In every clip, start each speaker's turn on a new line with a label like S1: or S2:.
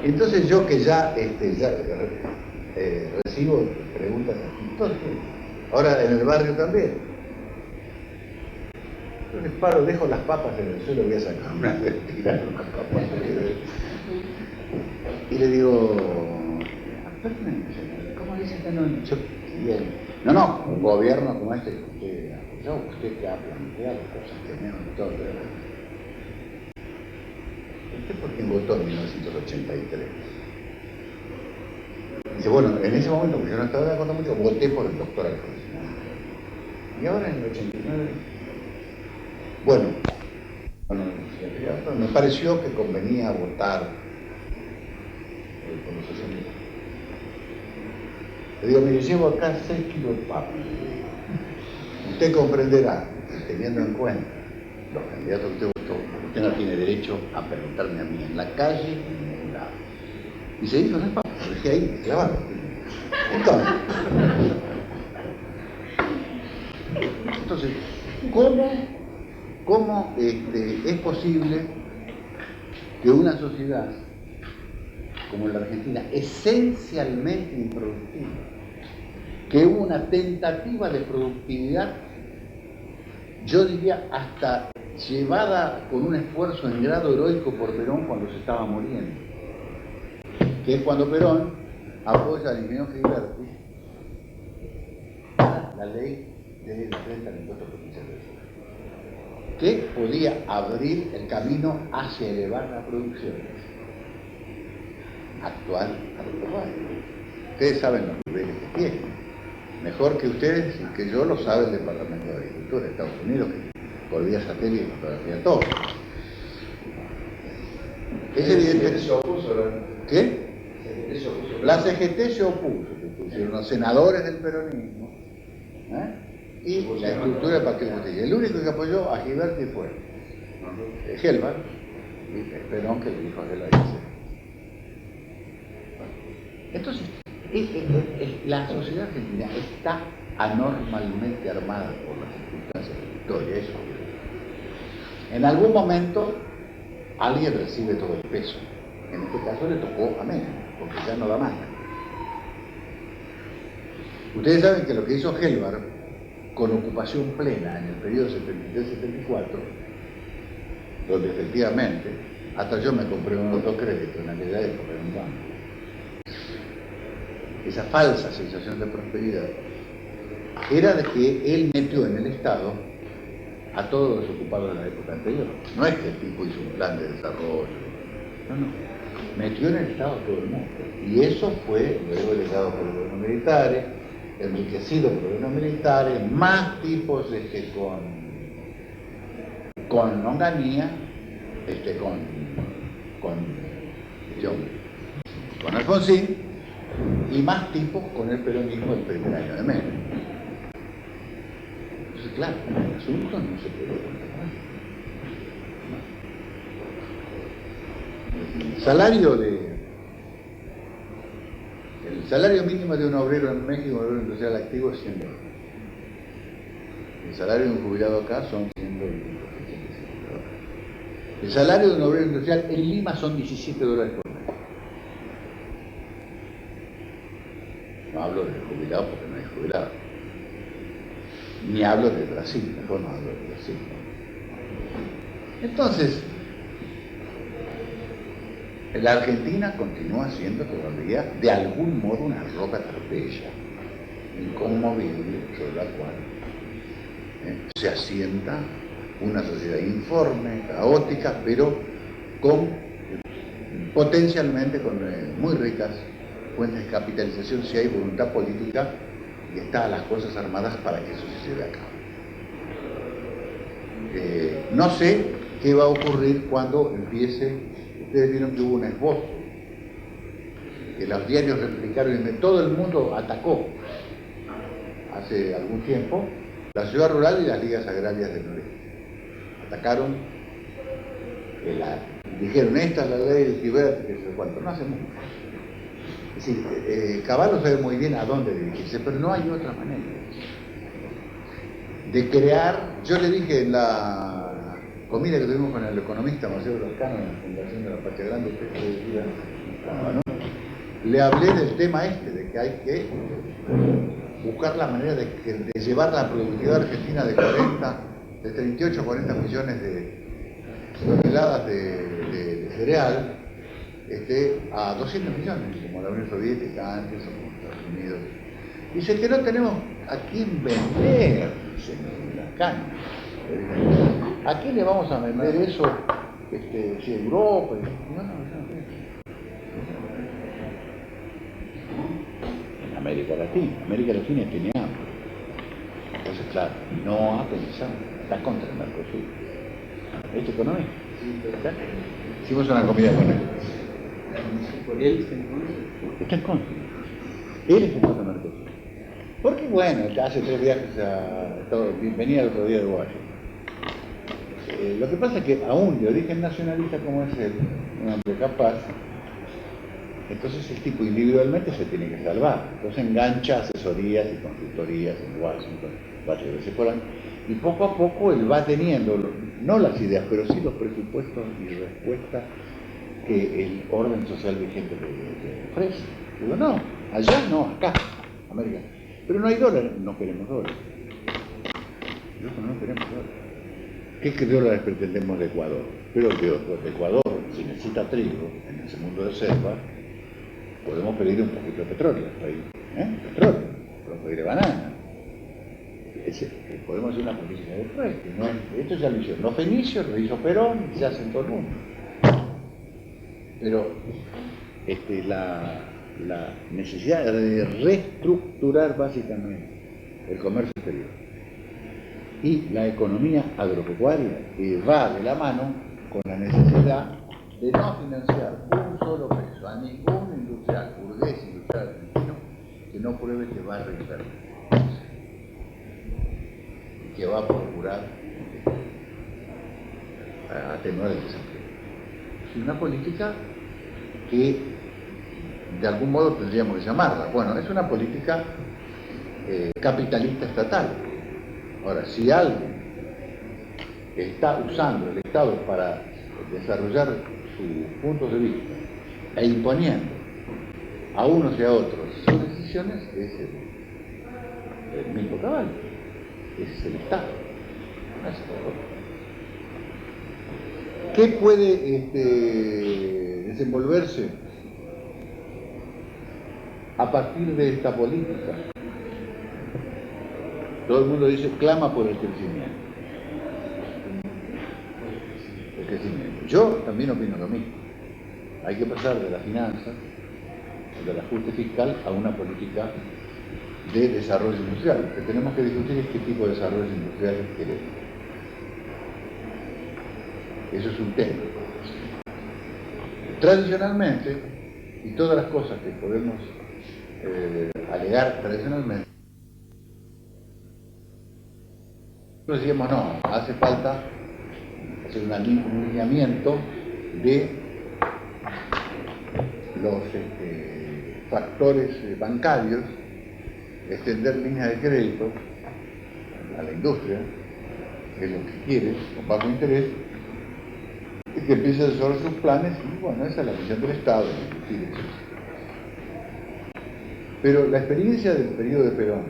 S1: Entonces yo que ya, recibo preguntas así, todo el tiempo. Ahora en el barrio también. Yo les paro, dejo las papas en el suelo, voy a sacar una de tirar unas papas. Y le digo, ¿cómo dice que no? Yo, bien. No, un gobierno como este que usted apoyó, usted que ha planteado cosas que menos de todo. ¿Usted por quién votó en 1983? Dice, bueno, en ese momento, porque yo no estaba de acuerdo mucho, voté por el doctor Alfonsín. Y ahora en el 89, bueno, me pareció que convenía votar por los socialistas. Le digo, mire, llevo acá 6 kilos de papas. Usted comprenderá, teniendo en cuenta los candidatos que usted votó, usted no tiene derecho a preguntarme a mí en la calle ni en ningún lado. Y se hizo las papas, lo dejé ahí, clavado. Entonces, ¿cómo es posible que una sociedad como la Argentina, esencialmente improductiva, que hubo una tentativa de productividad, yo diría hasta llevada con un esfuerzo en grado heroico por Perón cuando se estaba muriendo, que es cuando Perón apoya al ingeniero Ghiberti la ley de la renta del impuesto provincial del sur, que podía abrir el camino hacia elevar la producción actual a los global. Ustedes saben los niveles que tienen, mejor que ustedes y que yo lo sabe el Departamento de Agricultura de Estados Unidos, que por vía satélite fotografía todo. Es evidente.
S2: ¿Se opuso?
S1: ¿Qué? La CGT se opuso, se pusieron los senadores del peronismo, y la estructura del Partido Justicialista. El único que apoyó a Ghiberti fue Helvar, y Perón, que le dijo a Helvar. Entonces, la sociedad argentina está anormalmente armada por las circunstancias de la historia, eso. En algún momento alguien recibe todo el peso. En este caso le tocó a Menem, porque ya no da más. Ustedes saben que lo que hizo Helvar, con ocupación plena en el periodo 73-74, donde efectivamente, hasta yo me compré un autocrédito en aquella época en un banco, esa falsa sensación de prosperidad, era de que él metió en el Estado a todos los ocupados de la época anterior. No es que el tipo hizo un plan de desarrollo, no. Metió en el Estado a todo el mundo. Y eso fue luego heredado por los gobiernos militares, enriquecido por los gobiernos militares, más tipos con longanía, con Alfonsín, y más tipos con el peronismo del primer año de Menem. Entonces, claro, el asunto no se puede controlar. El salario mínimo de un obrero en México, un obrero industrial activo, es $100. El salario de un jubilado acá son $100. El salario de un obrero industrial en Lima son $17 por mes. No hablo del jubilado porque no hay jubilado. Ni hablo de Brasil, mejor no hablo de Brasil. Entonces, la Argentina continúa siendo todavía, de algún modo, una roca trapella, inconmovible, sobre la cual se asienta una sociedad informe, caótica, pero potencialmente con muy ricas fuentes de capitalización si hay voluntad política y están las cosas armadas para que eso se lleve a cabo. No sé qué va a ocurrir cuando empiece. Ustedes vieron que hubo un esbozo, que los diarios replicaron y todo el mundo atacó hace algún tiempo la ciudad rural y las ligas agrarias del noreste. Atacaron, dijeron, esta es la ley de Ghiberti, que sé cuánto, no hace mucho. Es decir, Cavallo sabe muy bien a dónde dirigirse, pero no hay otra manera de crear. Yo le dije comida que tuvimos con el economista Marcelo Lascano en la Fundación de la Patria Grande, le hablé del tema de que hay que buscar la manera de llevar la productividad argentina de 38 a 40 millones de toneladas de cereal a 200 millones, como la Unión Soviética antes o como Estados Unidos. Dice que no tenemos a quién vender, dice Lascano. ¿A quién le vamos a vender eso? Si Europa. En América Latina tiene hambre. Entonces, claro, no ha pensado, está contra el Mercosur. ¿Es economista? Hicimos una comida con él.
S2: ¿Él
S1: está en contra? Él está en contra del Mercosur. Porque bueno, hace 3 viajes venía el otro día de Washington. Lo que pasa es que aún de origen nacionalista como es él, un hombre capaz, entonces el tipo individualmente se tiene que salvar. Entonces engancha asesorías y consultorías en Washington, varias veces por año, y poco a poco él va teniendo, no las ideas, pero sí los presupuestos y respuestas que el orden social vigente le ofrece. Digo, no, allá no, acá, América. Pero no hay dólares, no queremos dólares. Nosotros no queremos dólares. ¿Qué dólares pretendemos de Ecuador? Pero de Ecuador, si necesita trigo en ese mundo de selva, podemos pedir un poquito de petróleo. Petróleo, podemos pedir banana. Podemos hacer una política de frente, ¿no? Esto ya lo hicieron los fenicios, lo hizo Perón, y se hace en todo el mundo. Pero la necesidad de reestructurar básicamente el comercio exterior y la economía agropecuaria, que va de la mano con la necesidad de no financiar un solo peso a ningún industrial, burgués industrial argentino, que no pruebe que va a reinvertir y que va a procurar atenuar el desempleo. Es una política que de algún modo tendríamos que llamarla. Bueno, es una política capitalista estatal. Ahora, si alguien está usando el Estado para desarrollar sus puntos de vista e imponiendo a unos y a otros sus decisiones, es el mismo caballo, es el Estado. No es todo. ¿Qué puede desenvolverse a partir de esta política? Todo el mundo dice, clama por el crecimiento. El crecimiento. Yo también opino lo mismo. Hay que pasar de la finanza, del ajuste fiscal, a una política de desarrollo industrial. Lo que tenemos que discutir es qué tipo de desarrollo industrial queremos. Eso es un tema. Tradicionalmente, y todas las cosas que podemos alegar tradicionalmente, nosotros decíamos, no, hace falta hacer un lineamiento de los factores bancarios, extender líneas de crédito a la industria, que es lo que quiere, con bajo interés, y que empiece a desarrollar sus planes, y bueno, esa es la misión del Estado, discutir eso. Pero la experiencia del periodo de Perón,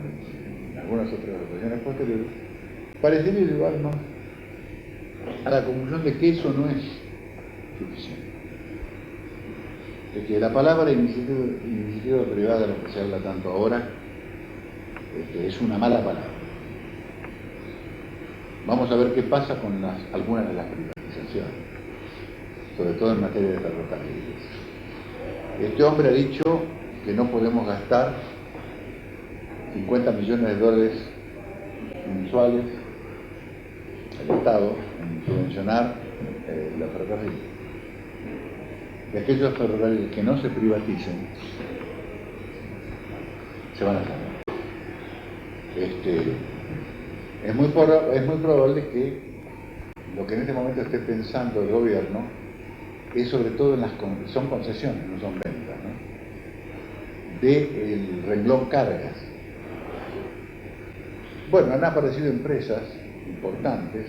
S1: en algunas otras ocasiones posteriores, parecería llevarnos a la conclusión de que eso no es suficiente. De que la palabra iniciativa privada, de la que se habla tanto ahora, es una mala palabra. Vamos a ver qué pasa con algunas de las privatizaciones, sobre todo en materia de ferrocarriles. Este hombre ha dicho que no podemos gastar 50 millones de dólares mensuales al Estado en subvencionar los ferrocarriles. Y aquellos ferrocarriles que no se privaticen se van a salvar. Es muy probable que lo que en este momento esté pensando el gobierno es sobre todo son concesiones, no son ventas, ¿no? Del renglón cargas. Bueno, han aparecido empresas importantes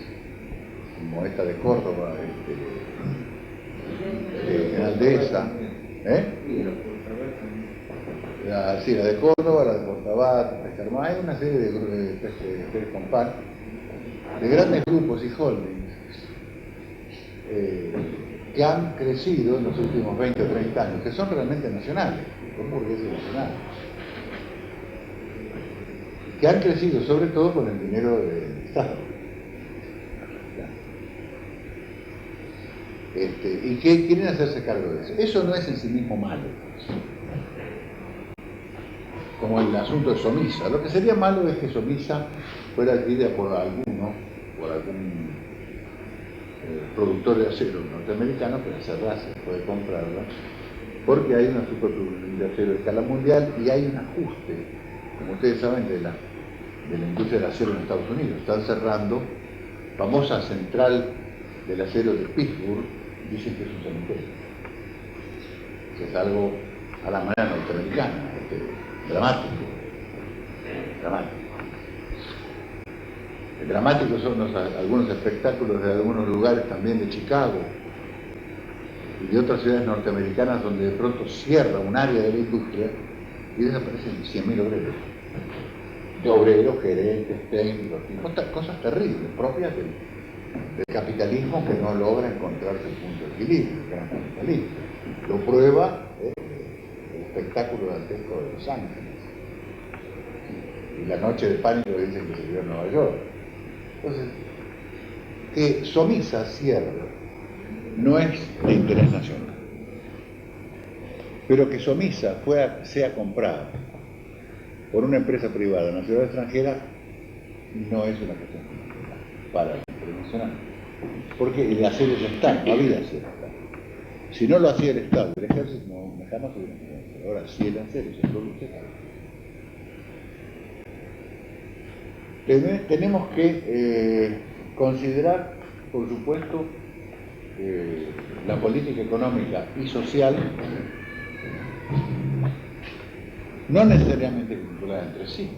S1: como esta de Córdoba, General Dehesa, sí, la de Córdoba, la de Portabat, Pescarmá, hay una serie de Pérez Compán, de grandes grupos y holdings que han crecido en los últimos 20 o 30 años, que son realmente nacionales, son burgueses nacionales, que han crecido sobre todo con el dinero del Estado. Y que quieren hacerse cargo de eso. Eso no es en sí mismo malo, como el asunto de Somisa. Lo que sería malo es que Somisa fuera adquirida por alguno, por algún productor de acero norteamericano que la cerrase, puede comprarla, porque hay una superproducción de acero a escala mundial y hay un ajuste, como ustedes saben, de la industria del acero en Estados Unidos. Están cerrando famosa central del acero de Pittsburgh, dicen que es un cementerio, que es algo a la manera norteamericana, dramático. Dramáticos son algunos espectáculos de algunos lugares también de Chicago y de otras ciudades norteamericanas donde de pronto cierra un área de la industria y desaparecen 100.000 obreros. Obreros, gerentes, técnicos, cosas terribles, propias del capitalismo que no logra encontrar su punto de equilibrio, el gran capitalismo. Lo prueba el espectáculo dantesco de Los Ángeles. Y la noche de pánico dicen que se vio en Nueva York. Entonces, que Somisa cierre no es de interés nacional. Pero que Somisa sea comprada por una empresa privada nacional o extranjera no es una cuestión para el interés nacional. Porque el acero ya está, no había acero. Si no lo hacía el Estado, el ejército no jamás hubiera hecho. Ahora, si el acero se produce, tenemos que considerar, por supuesto, la política económica y social, no necesariamente vinculada entre sí,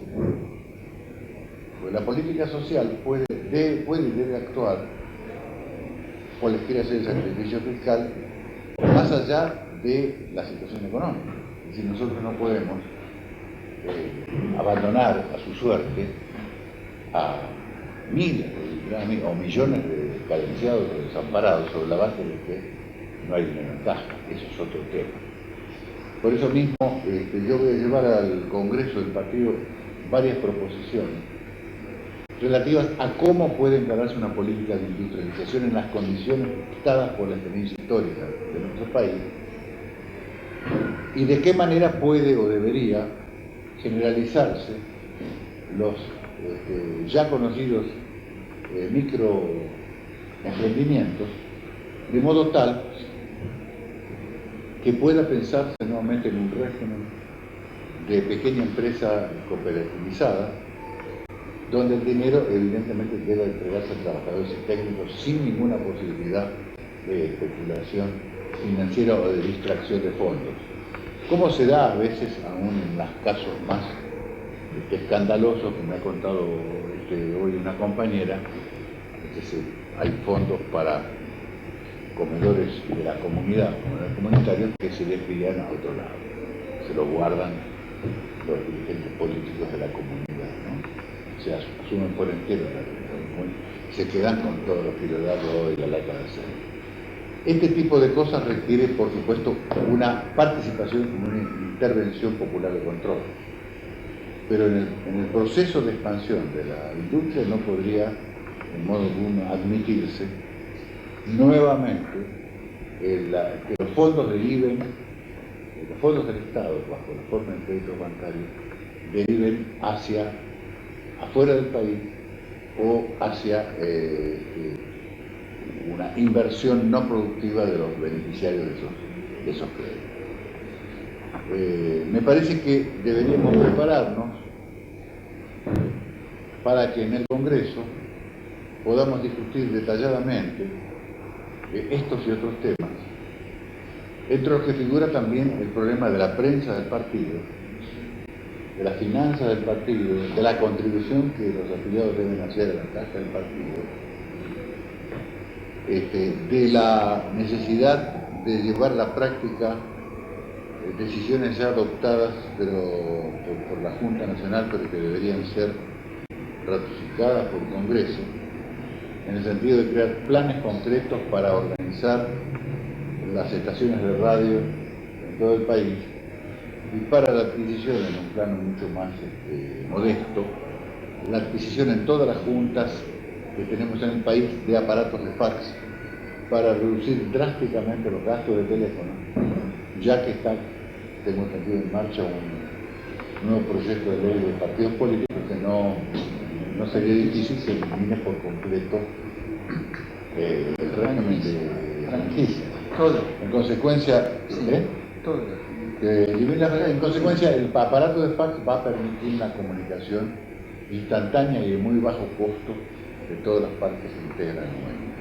S1: porque la política social puede y debe actuar, o les quiere hacer el sacrificio fiscal, más allá de la situación económica. Es decir, nosotros no podemos abandonar a su suerte a miles o millones de carenciados o desamparados sobre la base de que no hay dinero en caja. Eso es otro tema. Por eso mismo yo voy a llevar al Congreso del Partido varias proposiciones relativas a cómo puede encararse una política de industrialización en las condiciones dictadas por la experiencia histórica de nuestro país y de qué manera puede o debería generalizarse los ya conocidos microemprendimientos, de modo tal que pueda pensarse nuevamente en un régimen de pequeña empresa cooperativizada, donde el dinero evidentemente debe entregarse a trabajadores y técnicos sin ninguna posibilidad de especulación financiera o de distracción de fondos, como se da a veces aún en los casos más escandalosos que me ha contado hoy una compañera, hay fondos para comedores de la comunidad, comedores comunitarios que se desvían a otro lado, se los guardan los dirigentes políticos de la comunidad, ¿no? Se asumen por entero se quedan con todos los kilos de arroz y la lata de acero. Este tipo de cosas requiere, por supuesto, una participación, una intervención popular de control. Pero en el proceso de expansión de la industria no podría, en modo alguno, admitirse nuevamente que los fondos deriven, los fondos del Estado, bajo la forma de créditos bancarios, deriven hacia afuera del país o hacia una inversión no productiva de los beneficiarios de esos créditos. Me parece que deberíamos prepararnos para que en el Congreso podamos discutir detalladamente estos y otros temas, entre los que figura también el problema de la prensa del partido, de las finanzas del partido, de la contribución que los afiliados deben hacer a la caja del partido, de la necesidad de llevar a la práctica decisiones ya adoptadas pero por la Junta Nacional, pero que deberían ser ratificadas por el Congreso, en el sentido de crear planes concretos para organizar las estaciones de radio en todo el país y para la adquisición, en un plano mucho más modesto, la adquisición en todas las juntas que tenemos en el país de aparatos de fax para reducir drásticamente los gastos de teléfono, ya que está, tengo entendido, en marcha un nuevo proyecto de ley de partidos políticos que no sería difícil que elimine por completo el régimen de franquicia.
S2: Todo.
S1: En consecuencia,
S2: Todo.
S1: En consecuencia, el aparato de fax va a permitir una comunicación instantánea y de muy bajo costo de todas las partes que integran el mundo.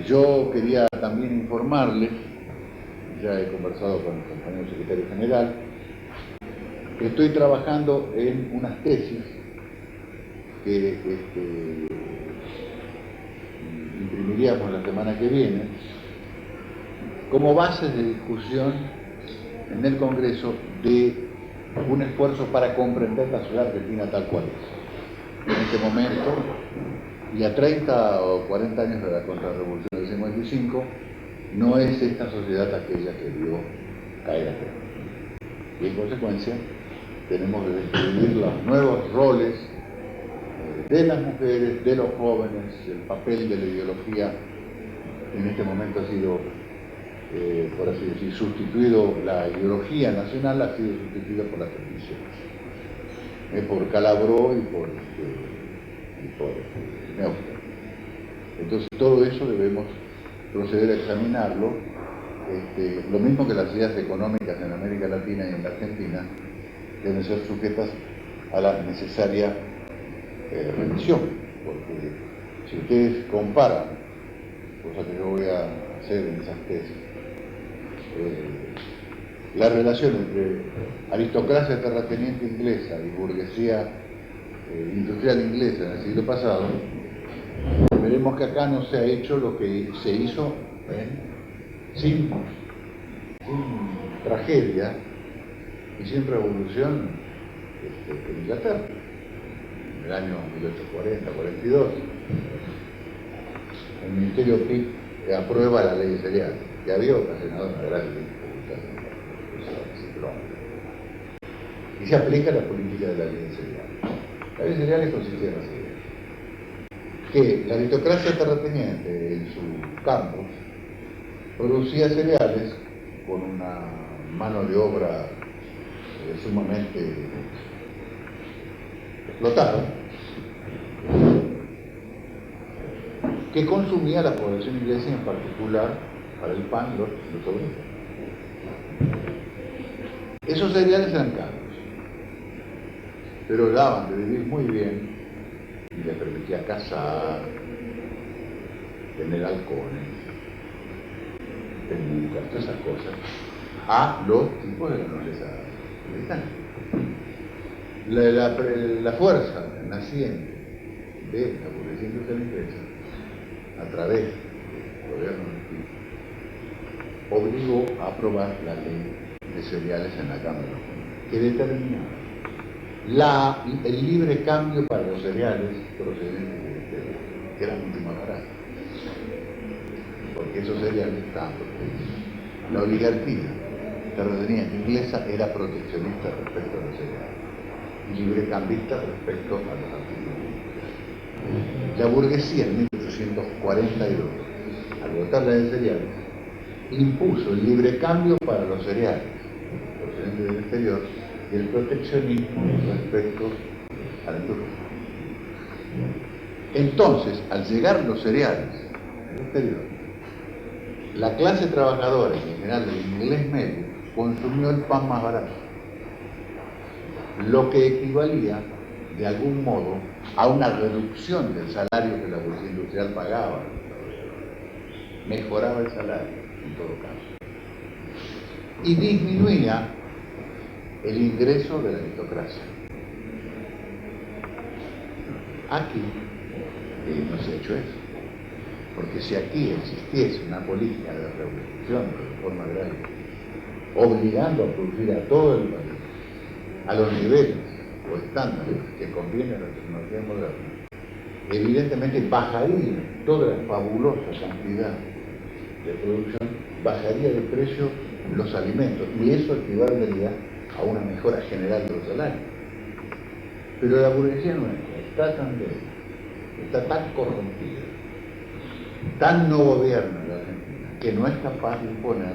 S1: Yo quería también informarles, ya he conversado con el compañero secretario general, que estoy trabajando en unas tesis que imprimiríamos la semana que viene, como bases de discusión en el Congreso de un esfuerzo para comprender la sociedad argentina tal cual es. En este momento, y a 30 o 40 años de la contrarrevolución del 55, no es esta sociedad aquella que vio caer a Perón. Y en consecuencia, tenemos que descubrir los nuevos roles de las mujeres, de los jóvenes, el papel de la ideología. En este momento ha sido, por así decir, sustituido, la ideología nacional ha sido sustituida por las tradiciones, por Calabró y por Neustadt. Entonces todo eso debemos proceder a examinarlo, lo mismo que las ideas económicas en América Latina y en la Argentina deben ser sujetas a la necesaria revisión, porque si ustedes comparan, cosa que yo voy a hacer en esas tesis, la relación entre aristocracia terrateniente inglesa y burguesía industrial inglesa en el siglo pasado, veremos que acá no se ha hecho lo que se hizo sin tragedia y sin revolución en Inglaterra, en el año 1840-42. El Ministerio Pitt aprueba la ley de cereales, que había ocasionado una gran dificultad. Y se aplica la política de la ley de cereales. La ley de cereales consistía en así: que la aristocracia terrateniente en su campo producía cereales con una mano de obra sumamente explotada, que consumía la población inglesa, en particular para el pan, los obreros. Esos cereales eran caros, pero daban de vivir muy bien y les permitía cazar, tener halcones, temucas, todas esas cosas, a los tipos de la nobleza americana. La fuerza naciente de la burguesía industrial inglesa, a través del gobierno de Pitt, obligó a aprobar la ley de cereales en la Cámara, que determinaba el libre cambio para los cereales procedentes de Inglaterra, que eran mucho más baratos, porque esos cereales estaban protegidos. La oligarquía terrateniente inglesa era proteccionista respecto a los cereales y librecambista respecto a los artículos. La burguesía en 1842, al votar la ley de cereales, impuso el libre cambio para los cereales procedentes del exterior y el proteccionismo respecto a la industria. Entonces, al llegar los cereales del exterior, la clase trabajadora, y en general el inglés medio, consumió el pan más barato, lo que equivalía de algún modo a una reducción del salario que la burguesía industrial pagaba. Mejoraba el salario, en todo caso, y disminuía el ingreso de la aristocracia. Aquí no se ha hecho eso. Porque si aquí existiese una política de revolución, de reforma agraria, obligando a producir a todo el país, a los niveles o estándares que conviene a la tecnología moderna, evidentemente bajaría toda la fabulosa cantidad de producción, bajaría de precio los alimentos, y eso equivaldría a una mejora general de los salarios. Pero la burguesía nuestra está tan débil, está tan corrompida, tan no gobierna la Argentina, que no es capaz de imponer,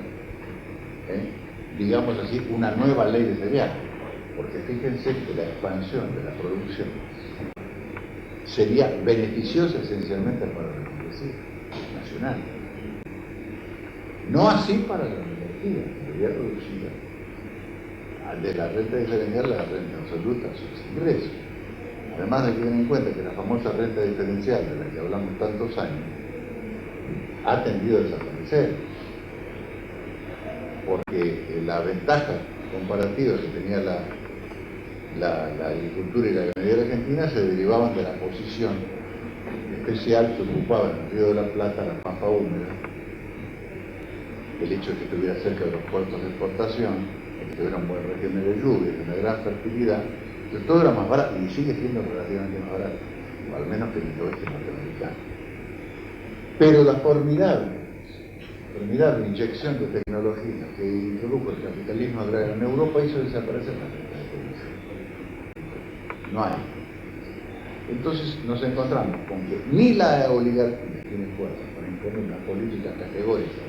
S1: digamos así, una nueva ley de cereales. Porque fíjense que la expansión de la producción sería beneficiosa esencialmente para la burguesía nacional. No así para la energía, que sería reducida de la renta diferencial a la renta absoluta a sus ingresos. Además hay que tener en cuenta que la famosa renta diferencial, de la que hablamos tantos años, ha tendido a desaparecer, porque la ventaja comparativa que tenía la agricultura y la ganadería argentina se derivaban de la posición especial que ocupaba en el Río de la Plata la pampa húmeda, el hecho de que estuviera cerca de los puertos de exportación, de que tuviera un buen régimen de lluvia, de una gran fertilidad, que todo era más barato y sigue siendo relativamente más barato, o al menos que en el oeste norteamericano. Pero la formidable inyección de tecnología que introdujo el capitalismo agrario en Europa hizo desaparecer la renta de producción. No hay. Entonces nos encontramos con que ni la oligarquía tiene fuerza para imponer una política categórica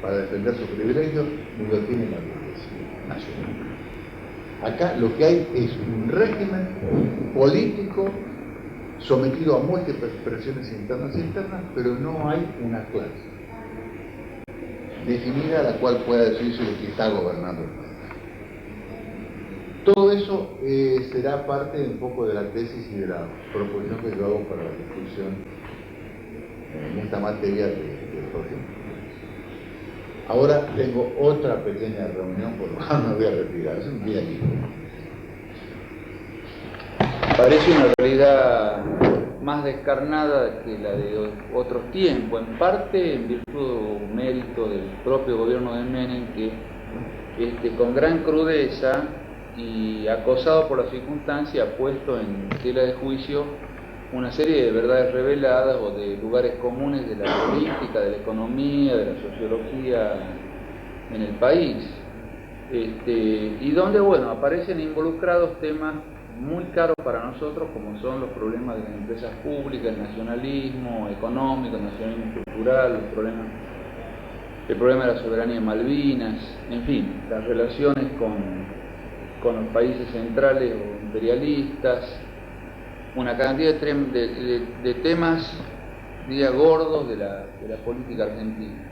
S1: para defender sus privilegios, ni lo tiene la burguesía nacional. Acá lo que hay es un régimen político sometido a múltiples presiones internas y externas, pero no hay una clase definida a la cual pueda decirse que está gobernando el país. Todo eso será parte un poco de la tesis y de la proposición que yo hago para la discusión en esta materia del próximo. Ahora tengo otra pequeña reunión, por lo cual me voy a retirar. Es un día libre.
S3: Parece una realidad más descarnada que la de otros tiempos, en parte en virtud o mérito del propio gobierno de Menem, que con gran crudeza y acosado por las circunstancias ha puesto en tela de juicio una serie de verdades reveladas o de lugares comunes de la política, de la economía, de la sociología en el país, y donde, bueno, aparecen involucrados temas muy caros para nosotros, como son los problemas de las empresas públicas, el nacionalismo económico, el nacionalismo cultural, el problema de la soberanía de Malvinas, en fin, las relaciones con los países centrales o imperialistas, una cantidad de temas, diría, gordos de la política argentina.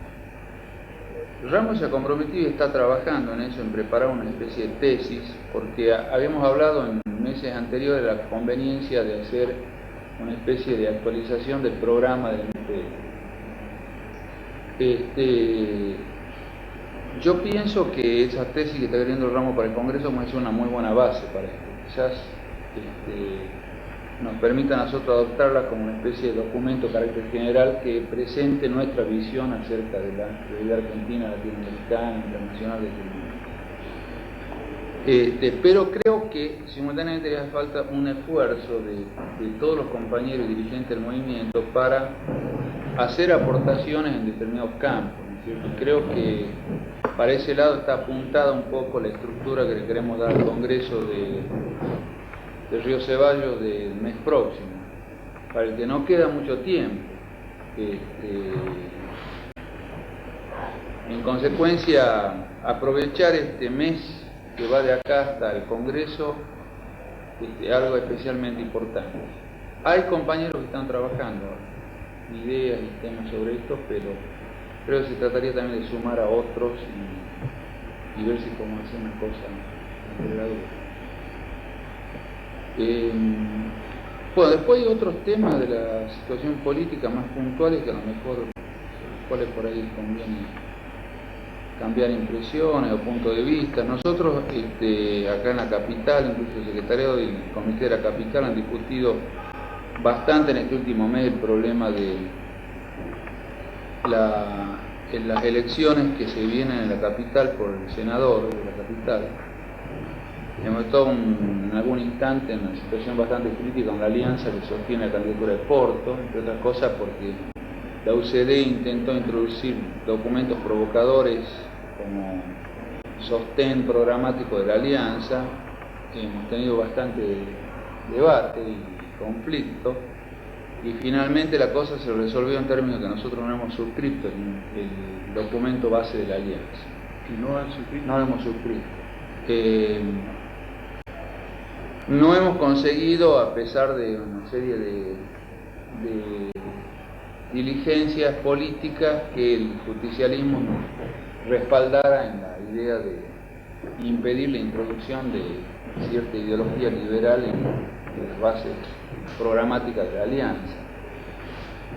S3: Ramos se ha comprometido y está trabajando en eso, en preparar una especie de tesis, porque habíamos hablado en meses anteriores de la conveniencia de hacer una especie de actualización del programa del MPD. Yo pienso que esa tesis que está queriendo Ramos para el Congreso es una muy buena base para esto. Quizás nos permita a nosotros adoptarla como una especie de documento de carácter general que presente nuestra visión acerca de la realidad argentina, latinoamericana, internacional del mundo. Pero creo que simultáneamente le hace falta un esfuerzo de todos los compañeros y dirigentes del movimiento para hacer aportaciones en determinados campos, ¿no es cierto? Creo que para ese lado está apuntada un poco la estructura que le queremos dar al Congreso de Río Ceballos del mes próximo, para el que no queda mucho tiempo. En consecuencia, aprovechar este mes que va de acá hasta el Congreso, algo especialmente importante. Hay compañeros que están trabajando ideas y temas sobre esto, pero creo que se trataría también de sumar a otros y ver si podemos hacer una cosa envergadura. Bueno, después hay otros temas de la situación política más puntuales que a lo mejor, cuáles por ahí conviene cambiar impresiones o puntos de vista. Nosotros acá en la capital, incluso el secretariado y el comité de la capital han discutido bastante en este último mes el problema de en las elecciones que se vienen en la capital por el senador de la capital. Hemos estado en algún instante en una situación bastante crítica con la alianza que sostiene la candidatura de Porto, entre otras cosas porque la UCD intentó introducir documentos provocadores como sostén programático de la alianza. Hemos tenido bastante debate y conflicto, y finalmente la cosa se resolvió en términos que nosotros no hemos suscrito el documento base de la alianza.
S2: ¿Y no han suscrito?
S3: No lo hemos suscrito. No hemos conseguido, a pesar de una serie de diligencias políticas, que el justicialismo nos respaldara en la idea de impedir la introducción de cierta ideología liberal en las bases programáticas de la alianza.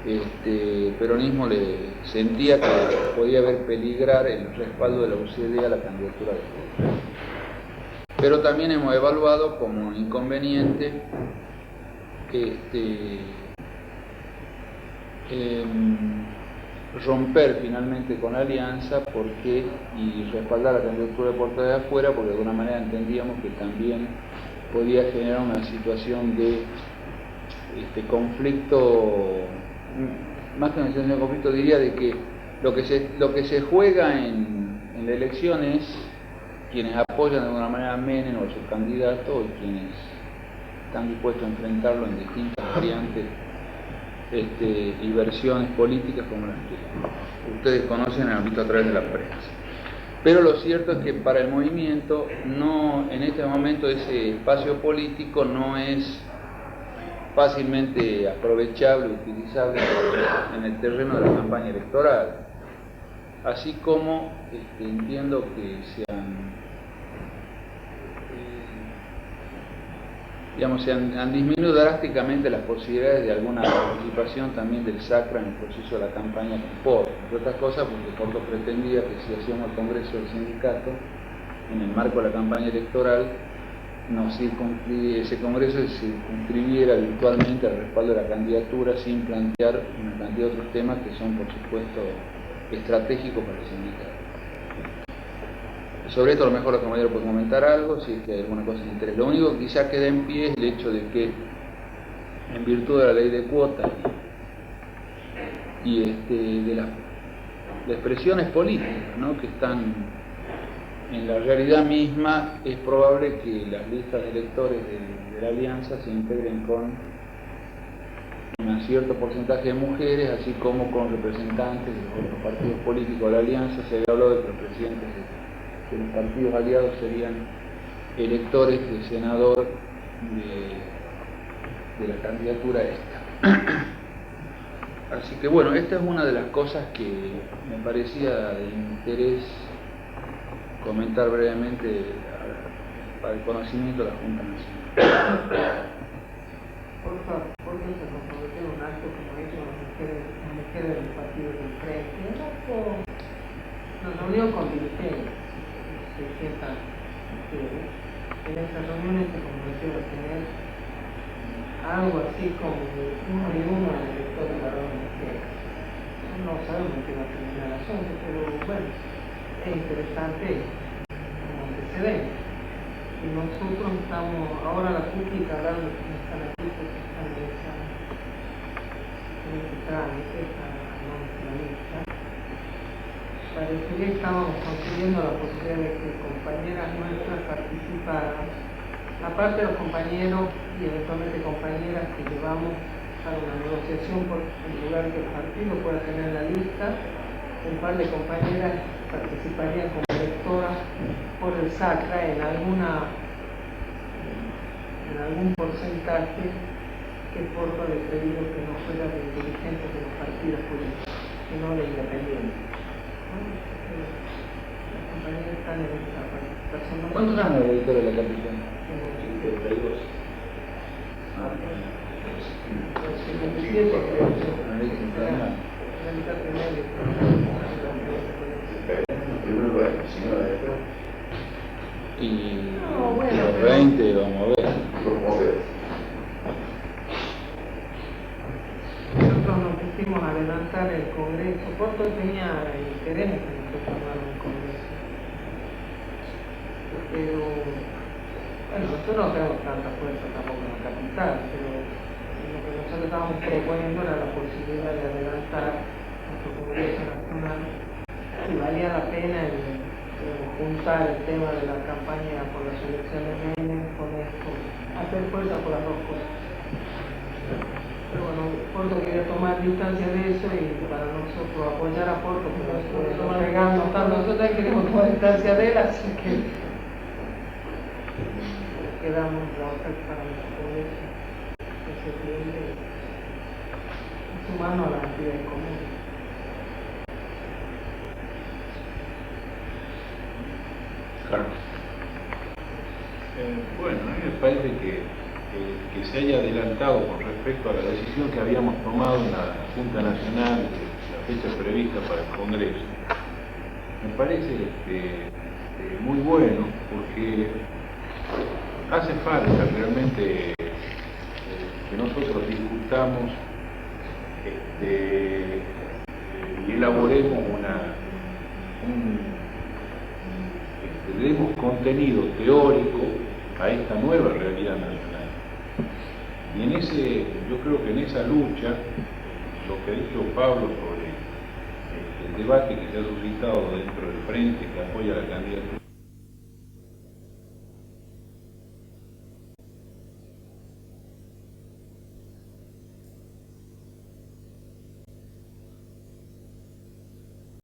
S3: El peronismo le sentía que podía haber peligrar el respaldo de la UCD a la candidatura de Porto. Pero también hemos evaluado como inconveniente romper finalmente con la alianza y respaldar la candidatura de Porto de afuera, porque de alguna manera entendíamos que también podía generar una situación de conflicto, más que una situación de conflicto, diría de que lo que se juega en la elección es quienes apoyan de alguna manera a Menem o a su candidato, y quienes están dispuestos a enfrentarlo en distintas variantes y versiones políticas como las que ustedes conocen y han visto a través de la prensa. Pero lo cierto es que para el movimiento en este momento ese espacio político no es fácilmente aprovechable, utilizable en el terreno de la campaña electoral. Así como entiendo que se han disminuido drásticamente las posibilidades de alguna participación también del Sacra en el proceso de la campaña con Porto. Entre otras cosas porque Porto pretendía que si hacíamos el congreso del sindicato, en el marco de la campaña electoral, ese congreso se circunscribiera virtualmente al respaldo de la candidatura sin plantear una cantidad de otros temas que son, por supuesto, estratégicos para el sindicato. Sobre esto a lo mejor los compañeros pueden comentar algo, si es que hay alguna cosa de interés. Lo único que quizá queda en pie es el hecho de que, en virtud de la ley de cuotas y de las expresiones políticas, ¿no?, que están en la realidad misma, es probable que las listas de electores de la alianza se integren con un cierto porcentaje de mujeres, así como con representantes de los otros partidos políticos de la alianza. Se había hablado de que los presidentes de los partidos aliados serían electores de senador de la candidatura esta. Así que bueno, esta es una de las cosas que me parecía de interés comentar brevemente para el conocimiento de la Junta Nacional.
S4: ¿Por qué se comprometió en un acto como hecho las mujeres del partido del Frente? El acto nos reunió con dirigentes, 600 mujeres. En esas reuniones se comprometió a tener algo así como uno y uno en el elector de varón y mujer. No sabemos qué va a terminar el asunto, pero bueno, es interesante como antecedente. Y nosotros estamos, ahora la pública, hablando de que están aquí, porque están en este trámite, no nuestra lista, parecería que estábamos consiguiendo la posibilidad de que compañeras nuestras participaran, aparte de los compañeros y eventualmente compañeras que llevamos a una negociación por el lugar que el partido pueda tener en la lista. Un par de compañeras participarían como electoras por el Sacra en algún porcentaje que Porto le pedido que no fuera de dirigentes de los partidos políticos, sino de independientes. Las compañeras están en esta participación.
S3: ¿Cuántos años de elector de la capital?
S2: 52.
S3: Y
S4: no, bueno,
S3: los 20 vamos a ver.
S4: adelantar el Congreso. Porto tenía interés en que se tomara un Congreso. Pero, bueno, nosotros no tenemos tanta fuerza tampoco en la capital, pero lo que nosotros estábamos proponiendo era la posibilidad de adelantar nuestro Congreso Nacional. Y valía la pena juntar el tema de la campaña por las elecciones de Menem con esto, hacer fuerza por las dos cosas. Pero bueno, Porto quería tomar distancia de eso y para nosotros apoyar a Porto, pero nosotros queremos tomar distancia de él, así que quedamos trabajar para nuestro Congreso de septiembre, sumando a las actividades comunes.
S2: Bueno, a mí me parece que se haya adelantado con respecto a la decisión que habíamos tomado en la Junta Nacional, la fecha prevista para el Congreso. Me parece muy bueno porque hace falta realmente que nosotros discutamos y elaboremos le demos contenido teórico a esta nueva realidad nacional. Y yo creo que en esa lucha, lo que ha dicho Pablo sobre el debate que se ha suscitado dentro del frente que apoya la candidatura